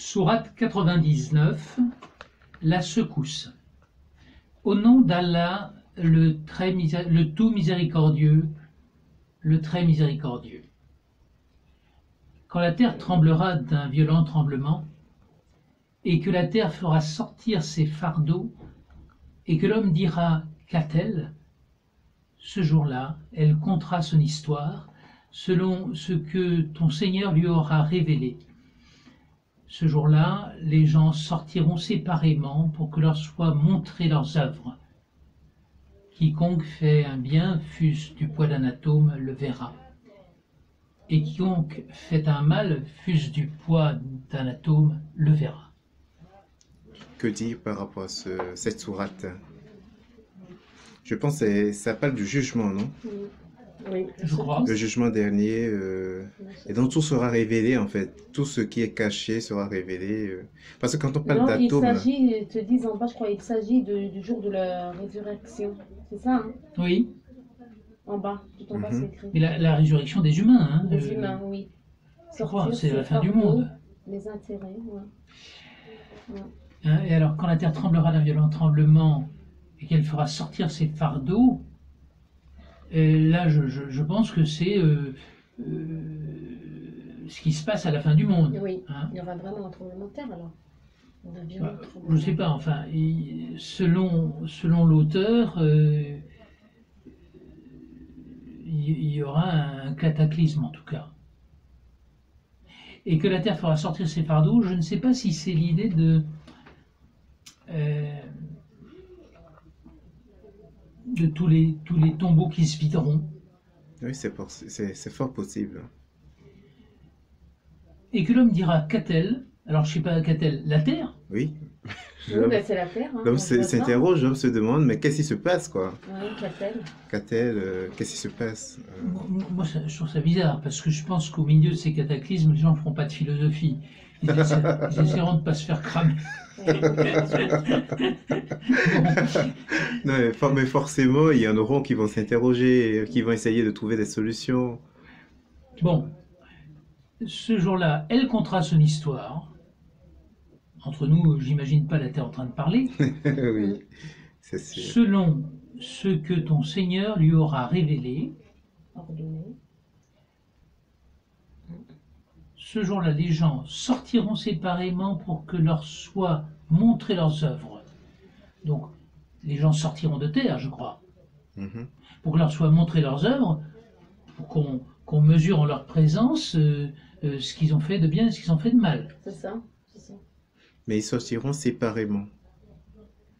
Sourate 99, la secousse. Au nom d'Allah, le tout miséricordieux, le très miséricordieux. Quand la terre tremblera d'un violent tremblement, et que la terre fera sortir ses fardeaux, et que l'homme dira qu'a-t-elle, ce jour-là, elle contera son histoire, selon ce que ton Seigneur lui aura révélé. Ce jour-là, les gens sortiront séparément pour que leur soient montrées leurs œuvres. Quiconque fait un bien, fût-ce du poids d'un atome, le verra. Et quiconque fait un mal, fût-ce du poids d'un atome, le verra. Que dire par rapport à cette sourate? Je pense que ça parle du jugement, non? Oui, Je crois. Le jugement dernier, et donc tout sera révélé en fait. Tout ce qui est caché sera révélé. Parce que quand on parle Non, il d'atomes, s'agit, ils te disent en bas, je crois, il s'agit du jour de la résurrection. C'est ça, hein? Oui, En bas, tout en bas, c'est écrit. mais la résurrection des humains. Hein, Des humains, oui. Je crois, c'est ses la fin du fardeaux, monde. Les intérêts, ouais. Ouais. Hein, et alors, quand la terre tremblera d'un violent tremblement et qu'elle fera sortir ses fardeaux, là, je pense que c'est ce qui se passe à la fin du monde. Oui, Hein. il y aura vraiment un tremblement de terre alors. Un violent Bah, tremblement. je ne sais pas, enfin, selon l'auteur, il y aura un cataclysme en tout cas. Et que la terre fera sortir ses fardeaux, je ne sais pas si c'est l'idée de tous les tombeaux qui se videront. oui, c'est fort possible. Et que l'homme dira qu'a-t-elle? Alors je ne sais pas, qu'a-t-elle? La terre? Oui. Oui, ben, c'est la terre. Hein, L'homme on voit ça. s'interroge, l'homme se demande, mais qu'est-ce qui se passe, quoi? Ouais, qu'a-t-elle? Qu'a-t-elle? Qu'est-ce qui se passe? Moi, je trouve ça bizarre, parce que je pense qu'au milieu de ces cataclysmes, les gens ne feront pas de philosophie. Ils essaieront de ne pas se faire cramer. Non, mais forcément, il y en auront qui vont s'interroger, qui vont essayer de trouver des solutions. Bon, ce jour-là, elle contera son histoire. Entre nous, j'imagine pas la terre en train de parler. Oui, c'est sûr. Selon ce que ton Seigneur lui aura révélé. Ordonné. Ce jour-là, les gens sortiront séparément pour que leur soient montrées leurs œuvres. Donc, les gens sortiront de terre, je crois, pour que leur soient montrées leurs œuvres, pour qu'on mesure en leur présence ce qu'ils ont fait de bien et ce qu'ils ont fait de mal. C'est ça, c'est ça. Mais ils sortiront séparément.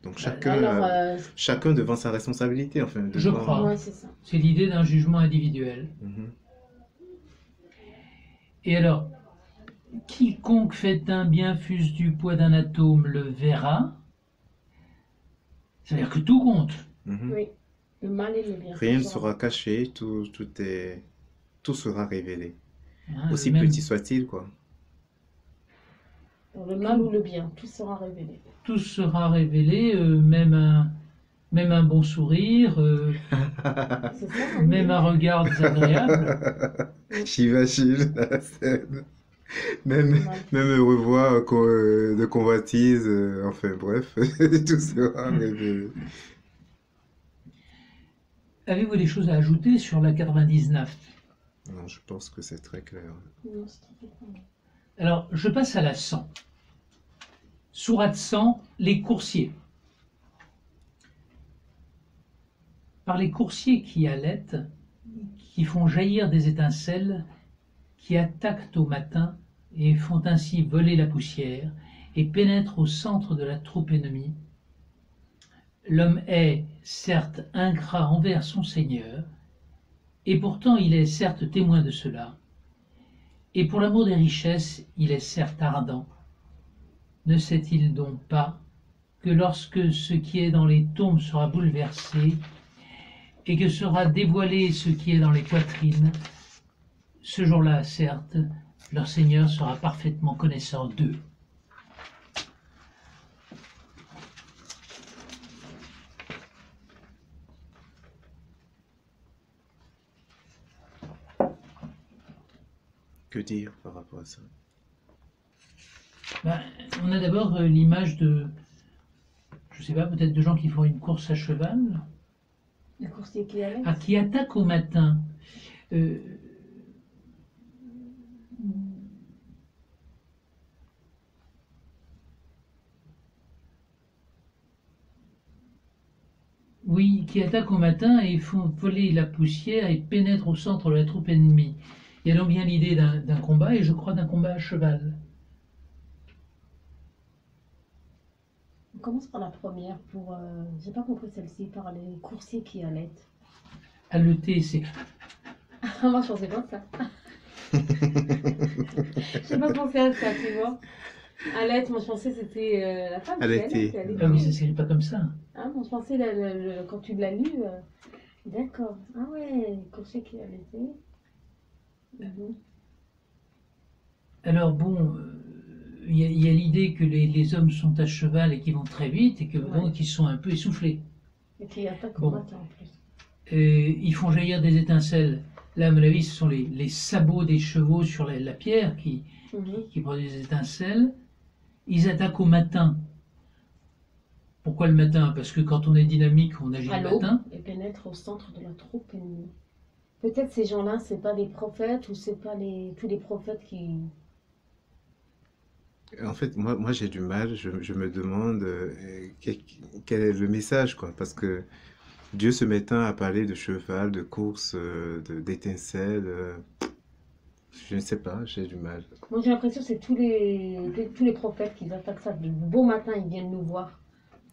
Donc chacun, Alors, chacun devant sa responsabilité, enfin. Je crois. Ouais, c'est ça. C'est l'idée d'un jugement individuel. Et alors, quiconque fait un bien fût-ce du poids d'un atome le verra. C'est-à-dire que tout compte. Oui, le mal et le bien. Rien ne sera caché, tout sera révélé. Hein, Aussi même- petit soit-il, quoi. Pour le mal ou le bien, tout sera révélé. Tout sera révélé, même un bon sourire, C'est ça, même un regard désagréable. J'imagine la scène. Même un revoir de convoitise, enfin bref, tout sera révélé. Avez-vous des choses à ajouter sur la 99? Non, je pense que c'est très clair. Non, c'est très bien. Alors, je passe à la 100. Sourate 100, les coursiers. Par les coursiers qui allaitent, qui font jaillir des étincelles, qui attaquent au matin et font ainsi voler la poussière et pénètrent au centre de la troupe ennemie. L'homme est, certes, ingrat envers son Seigneur, et pourtant il est certes témoin de cela, et pour l'amour des richesses, il est certes ardent. Ne sait-il donc pas que lorsque ce qui est dans les tombes sera bouleversé, et que sera dévoilé ce qui est dans les poitrines, ce jour-là, certes, leur Seigneur sera parfaitement connaissant d'eux. Que dire par rapport à ça? Ben, on a d'abord l'image de, je sais pas, peut-être de gens qui font une course à cheval, Le coursier qui allait. qui attaquent au matin. Euh, oui, qui attaquent au matin et font voler la poussière et pénètrent au centre de la troupe ennemie. Il y a donc bien l'idée d'un combat, et je crois d'un combat à cheval. On commence par la première pour. J'ai pas compris celle-ci, par les coursiers qui allaitent. Haleter, c'est Ah, moi je pensais pas ça. J'ai pas pensé à ça, tu vois. Allait, moi je pensais que c'était la femme qui Allaiter. allait. ah oui, ça s'écrit pas comme ça. Ah, moi je pensais quand tu l'as lu. D'accord. Ah ouais, coursier qui allaitait. Mhm. Alors bon, il y a l'idée que les hommes sont à cheval et qu'ils vont très vite et que Ouais. donc ils sont un peu essoufflés. Et qui attaque Bon. au matin en plus. Ils font jaillir des étincelles. Là, à mon avis, ce sont les sabots des chevaux sur la pierre Mhm. qui produisent des étincelles. Ils attaquent au matin. Pourquoi le matin? Parce que quand on est dynamique, on agit À le l'aube matin. et pénètre au centre de la troupe ennemie. Peut-être ces gens-là, c'est pas les prophètes ou c'est pas tous les prophètes qui. En fait, moi j'ai du mal, je me demande quel est le message, quoi. Parce que Dieu se mettant à parler de cheval, de course, d'étincelles, je ne sais pas, j'ai du mal. Moi j'ai l'impression que c'est tous les prophètes qui attaquent ça. Le beau matin, ils viennent nous voir.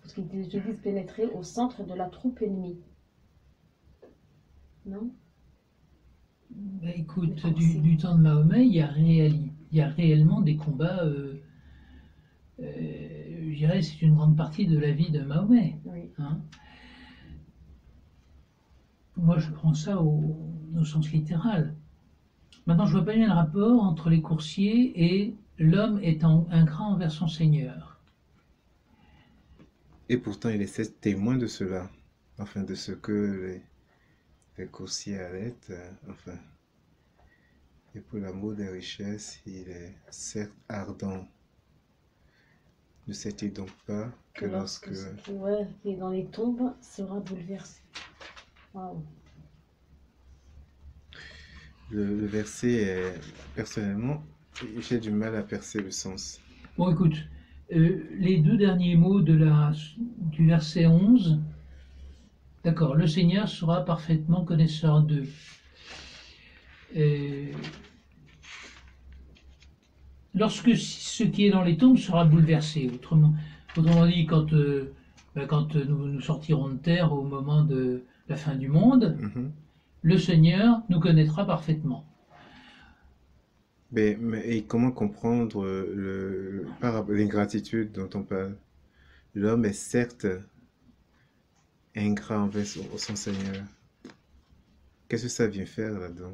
Parce qu'ils te disent pénétrer au centre de la troupe ennemie. Non? Bah, écoute, du temps de Mahomet, il y a réellement des combats. Je dirais, c'est une grande partie de la vie de Mahomet. Oui. Hein. Moi, je prends ça au sens littéral. Maintenant, je vois pas bien le rapport entre les coursiers et l'homme étant ingrat envers son Seigneur. Et pourtant, il est témoin de cela, enfin de ce que les coursiers allaitent, enfin. Et pour l'amour des richesses, il est certes ardent. Ne sait-il donc pas que lorsque... qui est dans les tombes sera bouleversé. Waouh. Le verset est, personnellement, j'ai du mal à percer le sens. Bon, écoute, les deux derniers mots du verset 11, d'accord, le Seigneur sera parfaitement connaisseur d'eux. Lorsque ce qui est dans les tombes sera bouleversé, autrement dit, quand nous sortirons de terre au moment de la fin du monde, le Seigneur nous connaîtra parfaitement. Et comment comprendre l'ingratitude dont on parle? L'homme est certes ingrat envers son Seigneur. Qu'est-ce que ça vient faire là-dedans?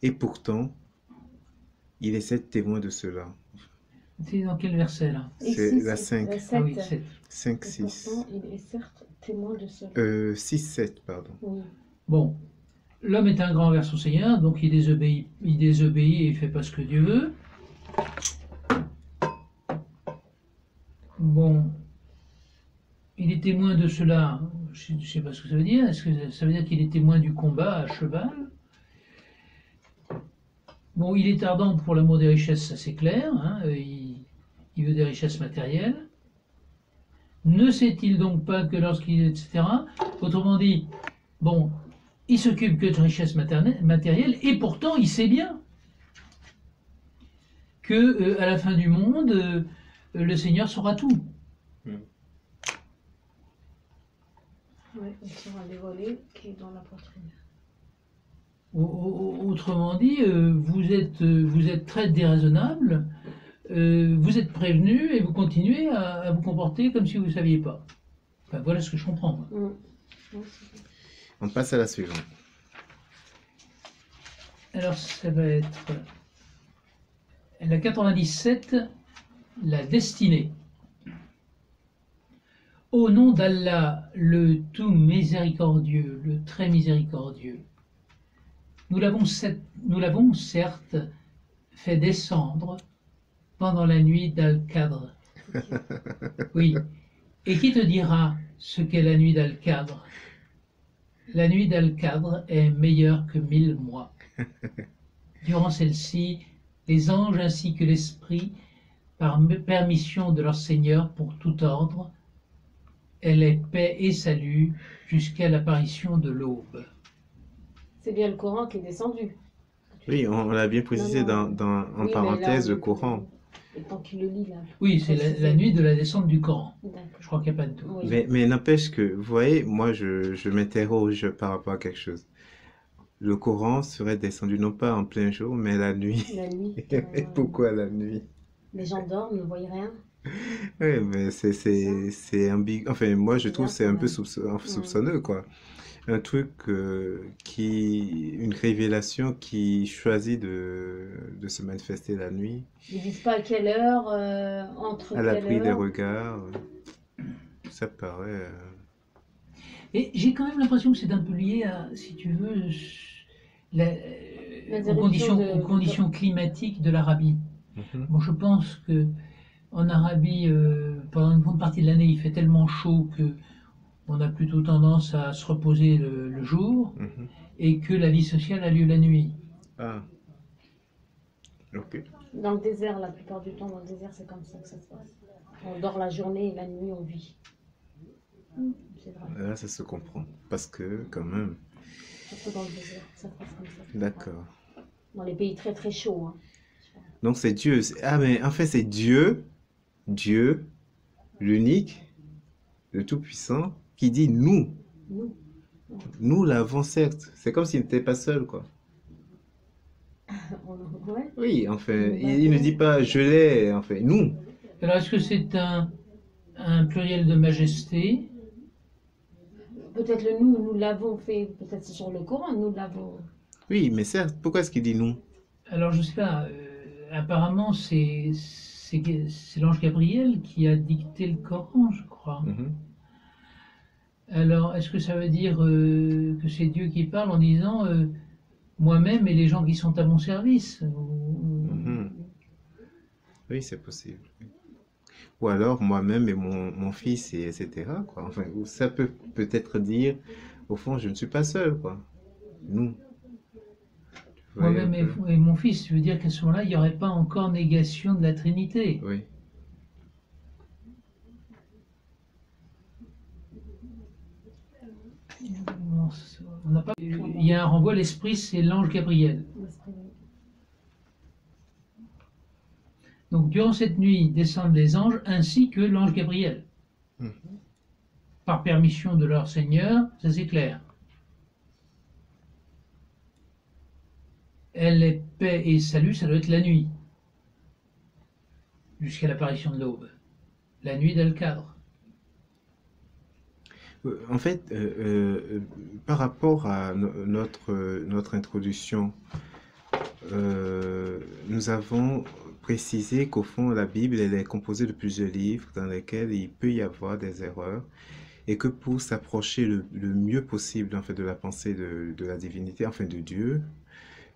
Et pourtant, il est certes témoin de cela. C'est dans quel verset là? C'est la 5. La 7. Ah oui, 7. 5, Et 6. pourtant, il est certes témoin de cela. 6, 7, pardon. Oui. Bon, l'homme est ingrat envers son Seigneur, donc il désobéit et il fait pas ce que Dieu veut. Bon, il est témoin de cela, je ne sais pas ce que ça veut dire. Est-ce que ça veut dire qu'il est témoin du combat à cheval? Bon, il est ardent pour l'amour des richesses, ça c'est clair, hein, il veut des richesses matérielles. Ne sait-il donc pas que lorsqu'il est, etc. Autrement dit, bon, il s'occupe que de richesses matérielles, et pourtant il sait bien que à la fin du monde, le Seigneur saura tout. Oui, il sera dévoilé qui est dans la poitrine. Autrement dit, vous êtes très déraisonnable, vous êtes prévenu et vous continuez à vous comporter comme si vous ne saviez pas. Enfin, voilà ce que je comprends. Moi. On passe à la suivante. Alors, ça va être la 97, la destinée. Au nom d'Allah, le tout miséricordieux, le très miséricordieux, nous l'avons certes fait descendre pendant la nuit d'Al-Qadr. Oui. Et qui te dira ce qu'est la nuit d'Al-Qadr? La nuit d'Al-Qadr est meilleure que 1000 mois. Durant celle-ci, les anges ainsi que l'esprit, par permission de leur Seigneur pour tout ordre, elle est paix et salut jusqu'à l'apparition de l'aube. C'est bien le Coran qui est descendu. Oui, on l'a bien précisé Non, en Oui, mais parenthèse là, le Coran. Et tant qu'il le lit là. Oui, c'est la nuit de la descente du Coran. D'accord. Je crois qu'il n'y a pas de doute. Oui. Mais n'empêche que, vous voyez, moi je m'interroge par rapport à quelque chose. Le Coran serait descendu non pas en plein jour, mais la nuit. La nuit. Et pourquoi la nuit? Les gens dorment, ne voient rien. Oui, mais c'est ambigu. Enfin, moi je trouve que c'est un peu soupçonneux, quoi. Un truc une révélation qui choisit de se manifester la nuit, Ils disent pas à quelle heure, entre à l'abri quelle des heure. regards. Ça paraît. Et j'ai quand même l'impression que c'est un peu lié à, si tu veux, aux conditions climatiques de l'Arabie. Bon, je pense que en Arabie, pendant une grande partie de l'année, il fait tellement chaud que on a plutôt tendance à se reposer le jour et que la vie sociale a lieu la nuit. Ah, ok. Dans le désert, la plupart du temps, dans le désert, c'est comme ça que ça se passe. On dort la journée et la nuit, on vit. C'est vrai. Là, ça se comprend. Parce que, quand même. Surtout dans le désert, ça se passe comme ça. D'accord. Dans les pays très très chauds. Hein. Donc, c'est Dieu. Ah, mais en fait, c'est Dieu, l'unique, le Tout-Puissant, qui dit nous. Nous. Nous l'avons, certes. C'est comme s'il n'était pas seul, quoi. Ouais. Oui, enfin, il ne dit pas je l'ai, enfin, nous. Alors, est-ce que c'est un pluriel de majesté? Peut-être nous l'avons fait, peut-être c'est sur le Coran, nous l'avons. Oui, mais certes, pourquoi est-ce qu'il dit nous? Alors, je sais pas, apparemment, c'est l'ange Gabriel qui a dicté le Coran, je crois. Alors, est-ce que ça veut dire que c'est Dieu qui parle en disant moi-même et les gens qui sont à mon service Oui, c'est possible. Ou alors moi-même et mon fils, et etc. Quoi. Enfin, ça peut peut-être dire, au fond, je ne suis pas seul, quoi. Nous. Moi-même et mon fils, tu veux dire qu'à ce moment-là, il n'y aurait pas encore négation de la Trinité? Oui. On n'a pas... Il y a un renvoi, l'esprit, c'est l'ange Gabriel. Donc, durant cette nuit, descendent les anges ainsi que l'ange Gabriel. Par permission de leur Seigneur, ça c'est clair. Elle est paix et salut, ça doit être la nuit. Jusqu'à l'apparition de l'aube. La nuit d'Al-Qadr. En fait, par rapport à notre introduction, nous avons précisé qu'au fond, la Bible, elle est composée de plusieurs livres dans lesquels il peut y avoir des erreurs et que pour s'approcher le mieux possible en fait, de la pensée de la divinité, enfin de Dieu,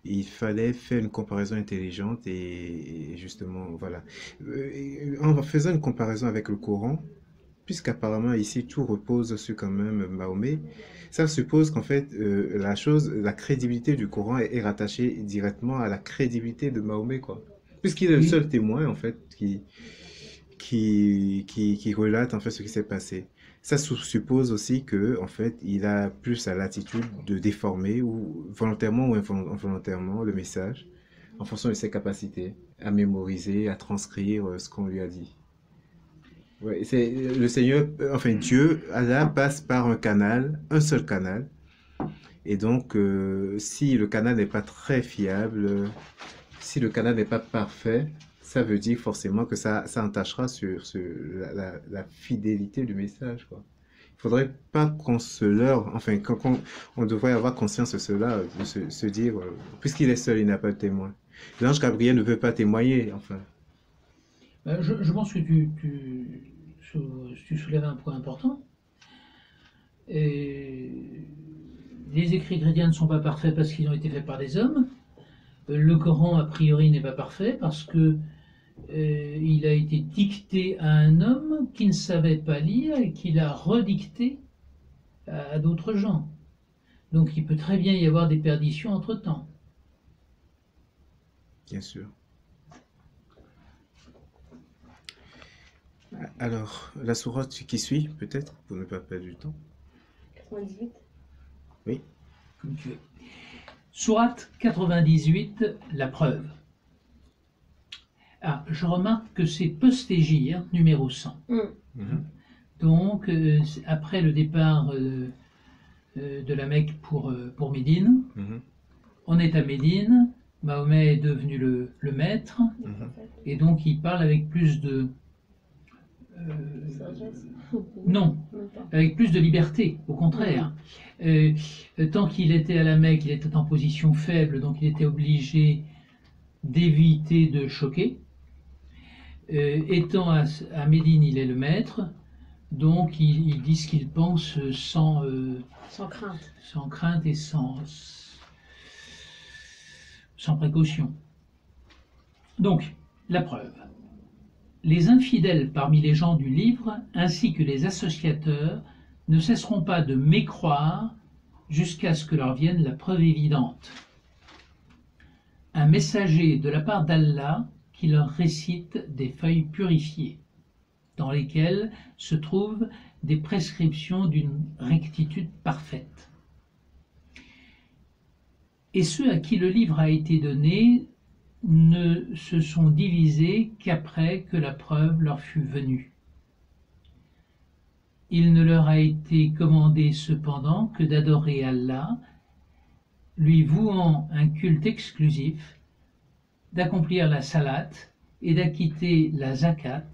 il fallait faire une comparaison intelligente et justement, voilà. En faisant une comparaison avec le Coran, puisqu'apparemment ici tout repose sur quand même Mahomet, ça suppose qu'en fait la crédibilité du Coran est rattachée directement à la crédibilité de Mahomet, quoi. Puisqu'il est le seul témoin en fait qui relate en fait ce qui s'est passé. Ça suppose aussi que en fait il a plus la latitude de déformer ou volontairement ou involontairement le message en fonction de ses capacités à mémoriser, à transcrire ce qu'on lui a dit. Ouais, c'est le Seigneur, enfin Dieu, Allah passe par un canal, un seul canal. Et donc, si le canal n'est pas très fiable, si le canal n'est pas parfait, ça veut dire forcément que ça entachera sur la fidélité du message, quoi. Il faudrait pas qu'on se leurre, enfin, on devrait avoir conscience de cela, de se dire, puisqu'il est seul, il n'a pas de témoin. L'ange Gabriel ne veut pas témoigner, enfin. Je pense que tu soulèves un point important. Et les écrits chrétiens ne sont pas parfaits parce qu'ils ont été faits par des hommes. Le Coran, a priori, n'est pas parfait parce que il a été dicté à un homme qui ne savait pas lire et qui l'a redicté à d'autres gens. Donc il peut très bien y avoir des perditions entre-temps. Bien sûr. Alors, la sourate qui suit, peut-être, pour ne pas perdre du temps. 98. Oui. Comme tu veux. Sourate 98, la preuve. Ah, je remarque que c'est Postégir, numéro 100. Mhm. Donc, après le départ de la Mecque pour Médine, Mhm. on est à Médine, Mahomet est devenu le maître, Mhm. et donc il parle avec plus de... Sagesse. non, Même pas. avec plus de liberté, au contraire. Tant qu'il était à la Mecque, il était en position faible, donc il était obligé d'éviter de choquer. Étant à Médine, il est le maître, donc il dit ce qu'il pense sans Sans crainte. crainte et sans précaution. Donc, la preuve. Les infidèles parmi les gens du livre, ainsi que les associateurs, ne cesseront pas de mécroire jusqu'à ce que leur vienne la preuve évidente. Un messager de la part d'Allah qui leur récite des feuilles purifiées, dans lesquelles se trouvent des prescriptions d'une rectitude parfaite. Et ceux à qui le livre a été donné ne se sont divisés qu'après que la preuve leur fut venue. Il ne leur a été commandé cependant que d'adorer Allah, lui vouant un culte exclusif, d'accomplir la salat et d'acquitter la zakat,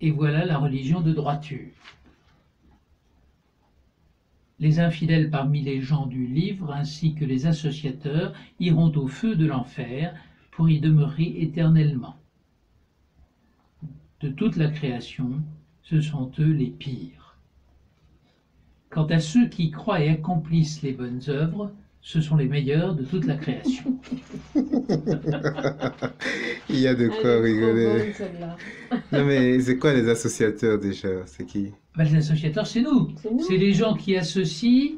et voilà la religion de droiture. Les infidèles parmi les gens du livre, ainsi que les associateurs, iront au feu de l'enfer pour y demeurer éternellement. De toute la création, ce sont eux les pires. Quant à ceux qui croient et accomplissent les bonnes œuvres, ce sont les meilleurs de toute la création. Il y a de Elle quoi est trop rigoler. bonne, celle-là. Non, mais c'est quoi les associateurs déjà? C'est qui? Ben, les associateurs, c'est nous. C'est nous. C'est les gens qui associent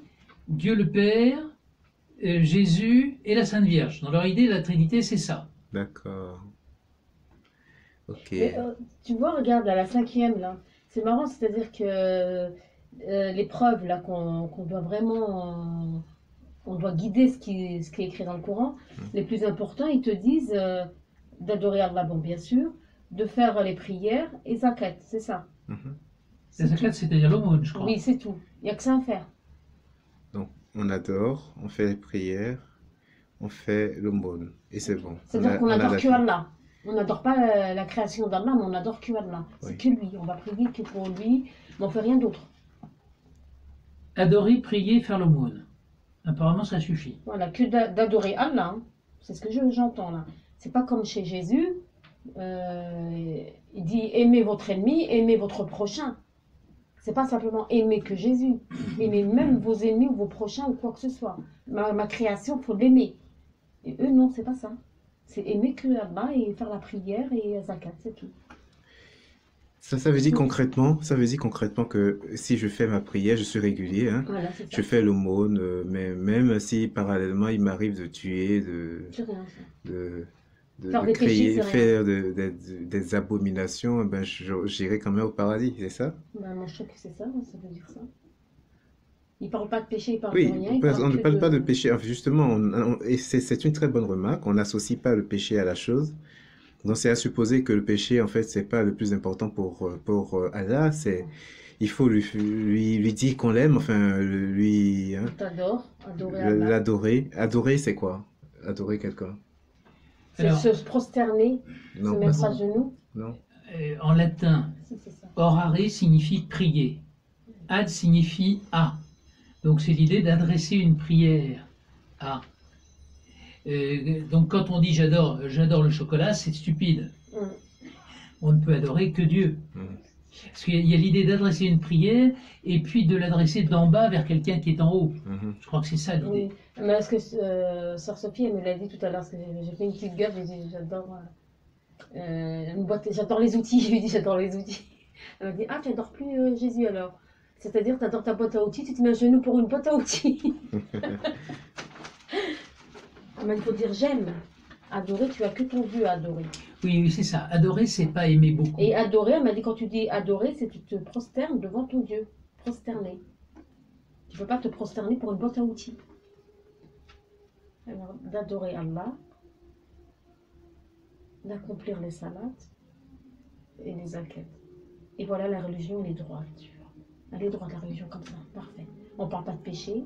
Dieu le Père, Jésus et la Sainte Vierge. Dans leur idée, la Trinité, c'est ça. D'accord. Ok. Mais, tu vois, regarde, à la 5e, là, c'est marrant, c'est-à-dire que les preuves, là, qu'on doit vraiment, on doit guider ce qui est écrit dans le Coran, les plus importants, ils te disent d'adorer Allah, bon, bien sûr, de faire les prières et zakat, c'est ça. Mhm. La zakat, c'est-à-dire l'aumône, je crois. Oui, c'est tout. Il n'y a que ça à faire. Donc, on adore, on fait les prières, on fait l'aumône. Et c'est bon. C'est-à-dire qu'on on a n'adore la que fin. Allah. On n'adore pas la création d'Allah, mais on adore que Allah. C'est Oui. que lui. On va prier que pour lui, mais on fait rien d'autre. Adorer, prier, faire l'aumône. Apparemment, ça suffit. Voilà, que d'adorer Allah. Hein. C'est ce que j'entends là. C'est pas comme chez Jésus. Il dit aimez votre ennemi, aimez votre prochain. C'est pas simplement aimer que Jésus. Aimez même vos ennemis ou vos prochains ou quoi que ce soit. Ma création, il faut l'aimer. Et eux, non, c'est pas ça. C'est aimer que Allah et faire la prière et zakat, c'est tout. Ça veut dire concrètement que si je fais ma prière, je suis régulier, hein. Voilà, c'est ça. Je fais l'aumône, mais même si parallèlement il m'arrive de tuer, C'est rien, ça. de Faire des péchés, créer, c'est rien. faire des abominations, ben j'irai quand même au paradis, c'est ça? Ben, moi, je trouve que c'est ça, ça veut dire ça. Il parle pas de péché, il parle Oui, de rien. Il parce parle on ne que parle pas de péché. Enfin, justement, et c'est une très bonne remarque. On n'associe pas le péché à la chose. Donc, c'est à supposer que le péché, en fait, c'est pas le plus important pour Allah. Il faut lui dire qu'on l'aime, enfin, hein, T'adores, adorer Allah. l'adorer. Adorer, c'est quoi? Adorer quelqu'un? C'est Alors, se prosterner, se Non, mettre pas à genoux. non. en latin, Si, c'est ça. orare signifie prier. Ad signifie à. Donc c'est l'idée d'adresser une prière à. Donc quand on dit j'adore le chocolat, c'est stupide. Mm. On ne peut adorer que Dieu. Mm. Parce qu'il y a l'idée d'adresser une prière et puis de l'adresser d'en bas vers quelqu'un qui est en haut. Mhm. Je crois que c'est ça l'idée. Oui, mais est-ce que Sœur Sophie, elle me l'a dit tout à l'heure, parce que j'ai fait une petite gaffe, j'ai dit j'adore une boîte, j'adore les outils, je lui ai dit j'adore les outils. Elle m'a dit, ah, tu n'adores plus Jésus alors. C'est-à-dire, tu adores ta boîte à outils, tu te mets à genoux pour une boîte à outils. Elle m'a dit, il faut dire j'aime. Adorer, tu as que ton Dieu à adorer. Oui, oui, c'est ça. Adorer, c'est pas aimer beaucoup. Et adorer, elle m'a dit, quand tu dis adorer, c'est que tu te prosternes devant ton Dieu. Prosterner. Tu ne peux pas te prosterner pour une boîte à outils. Alors, d'adorer Allah, d'accomplir les salats et les zakat. Et voilà, la religion, elle est droite. Tu vois. Elle est droite, la religion, comme ça. Parfait. On ne parle pas de péché.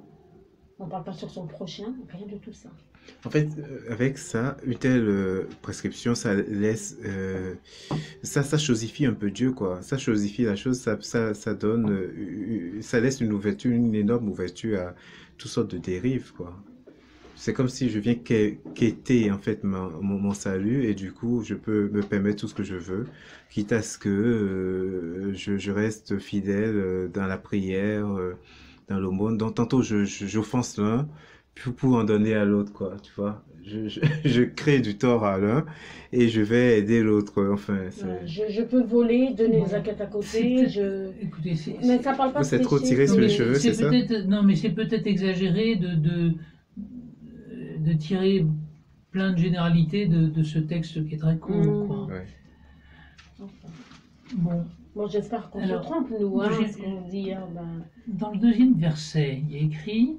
On ne parle pas sur son prochain. Rien de tout ça. En fait, avec ça, une telle prescription, ça laisse, ça chosifie un peu Dieu, quoi. Ça chosifie la chose, ça donne, ça laisse une ouverture, une énorme ouverture à toutes sortes de dérives, quoi. C'est comme si je viens quêter en fait mon salut et du coup je peux me permettre tout ce que je veux, quitte à ce que je reste fidèle dans la prière, dans l'aumône. Donc tantôt j'offense l'un pour en donner à l'autre, quoi, tu vois. Je crée du tort à l'un et je vais aider l'autre. Enfin, Ouais, je peux voler, donner Bon, les zakat à c'est côté. peut-être- Écoutez, Mais ça parle pas Vous de êtes trop péché. tiré sur les mais cheveux, c'est ça? non, mais c'est peut-être exagéré de tirer plein de généralités de ce texte qui est très court, quoi. Ouais. Enfin, Bon, bon, j'espère qu'on se Alors, trompe, nous, hein, j'ai- ce qu'on dit. Hein, ben, dans le deuxième verset, il y a écrit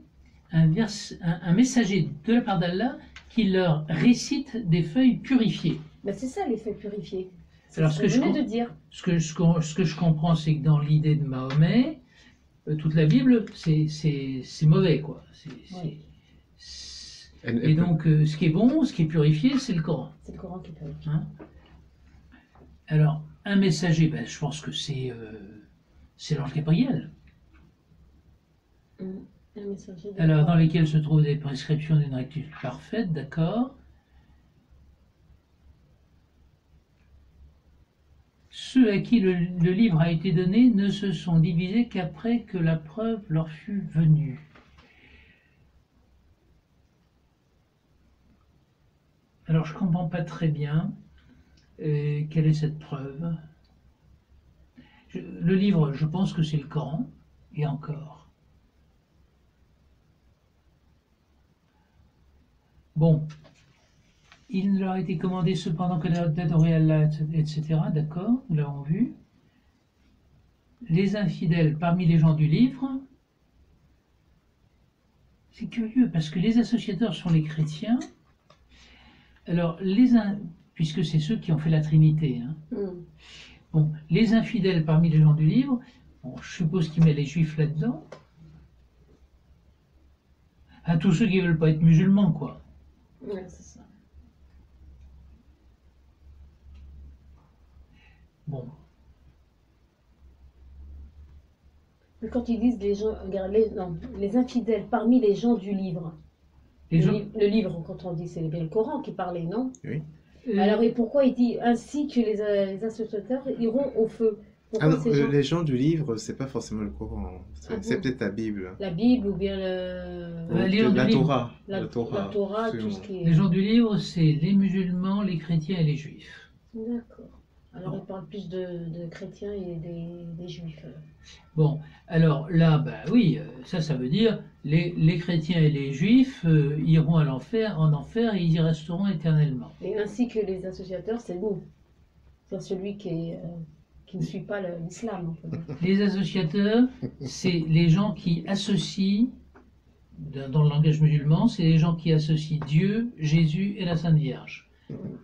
un messager de la part d'Allah qui leur récite des feuilles purifiées. ben, c'est ça l'effet purifié. C'est Alors, ce que je venais de dire. Ce que je comprends, c'est que dans l'idée de Mahomet, toute la Bible, c'est mauvais, quoi. Oui. Et donc, ce qui est bon, ce qui est purifié, c'est le Coran. C'est le Coran qui parle. Hein. Alors, un messager, ben, je pense que c'est l'ange Gabriel. Un messager de- Alors, dans lesquels se trouvent des prescriptions d'une rectitude parfaite, d'accord. Ceux à qui le livre a été donné ne se sont divisés qu'après que la preuve leur fut venue. Alors, je ne comprends pas très bien quelle est cette preuve. Le livre, je pense que c'est le Coran, et encore. Bon, il leur a été commandé cependant que d'adorer Allah, etc. D'accord, nous l'avons vu. Les infidèles parmi les gens du livre, c'est curieux parce que les associateurs sont les chrétiens. Alors, puisque c'est ceux qui ont fait la Trinité. Hein. Bon, les infidèles parmi les gens du livre, bon, je suppose qu'il met les juifs là-dedans. À tous ceux qui ne veulent pas être musulmans, quoi. Ouais, c'est ça. Bon. Mais quand ils disent les gens, regarde, les infidèles parmi les gens du livre. Le livre, quand on dit, c'est bien le Coran qui parlait, non? Oui. Alors, et pourquoi il dit ainsi que les associateurs iront au feu? Pourquoi Ah non, ces gens... les gens du livre, c'est pas forcément le Coran, c'est bon peut-être la Bible. La Bible ou bien les gens La du Torah. la Torah, tout ce qui est... Les gens du livre, c'est les musulmans, les chrétiens et les juifs. D'accord. Alors, il parle plus de chrétiens et des juifs. Bon, alors là, bah oui, ça veut dire les chrétiens et les juifs iront en enfer et ils y resteront éternellement. Et ainsi que les associateurs, c'est nous. C'est celui qui ne suit pas l'islam. En fait. Les associateurs, c'est les gens qui associent, dans le langage musulman, c'est les gens qui associent Dieu, Jésus et la Sainte Vierge.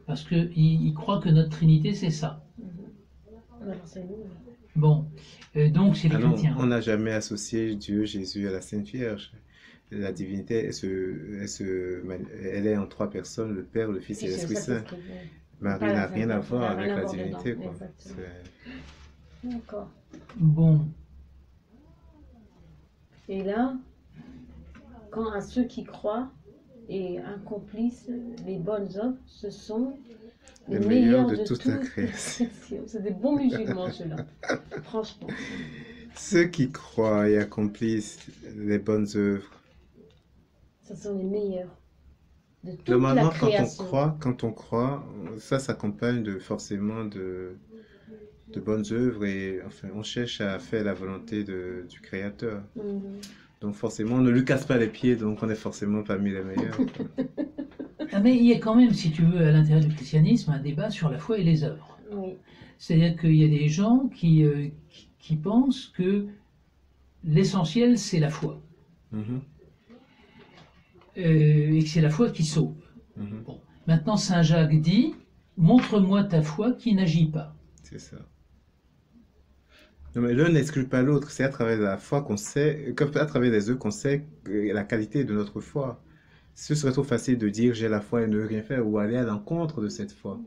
Parce qu'ils croient que notre Trinité, c'est ça. Alors, c'est nous. Bon, donc c'est les Alors, chrétiens. on n'a jamais associé Dieu, Jésus à la Sainte Vierge. La divinité, elle est en trois personnes, le Père, le Fils et l'Esprit Saint. Marie n'a rien à voir avec la divinité, quoi. D'accord. Bon, Et là, quand à ceux qui croient et accomplissent les bonnes œuvres, ce sont les meilleurs de toute la création. C'est des bons musulmans, ceux-là. Franchement. Ceux qui croient et accomplissent les bonnes œuvres. Ce sont les meilleurs. de toute la Normalement, création. quand on croit, ça s'accompagne de forcément de bonnes œuvres et enfin, on cherche à faire la volonté du Créateur. Mhm. Donc forcément, on ne lui casse pas les pieds, donc on est forcément parmi les meilleurs. Ah, mais il y a quand même, si tu veux, à l'intérieur du christianisme, un débat sur la foi et les œuvres. Oui. C'est-à-dire qu'il y a des gens qui pensent que l'essentiel, c'est la foi. Mhm, Et que c'est la foi qui sauve. mhm, Bon. Maintenant, Saint Jacques dit, montre-moi ta foi qui n'agit pas. c'est ça. Non, mais l'un n'exclut pas l'autre. C'est à travers la foi qu'on sait, comme à travers les œuvres qu'on sait la qualité de notre foi. Ce serait trop facile de dire j'ai la foi et ne rien faire ou aller à l'encontre de cette foi.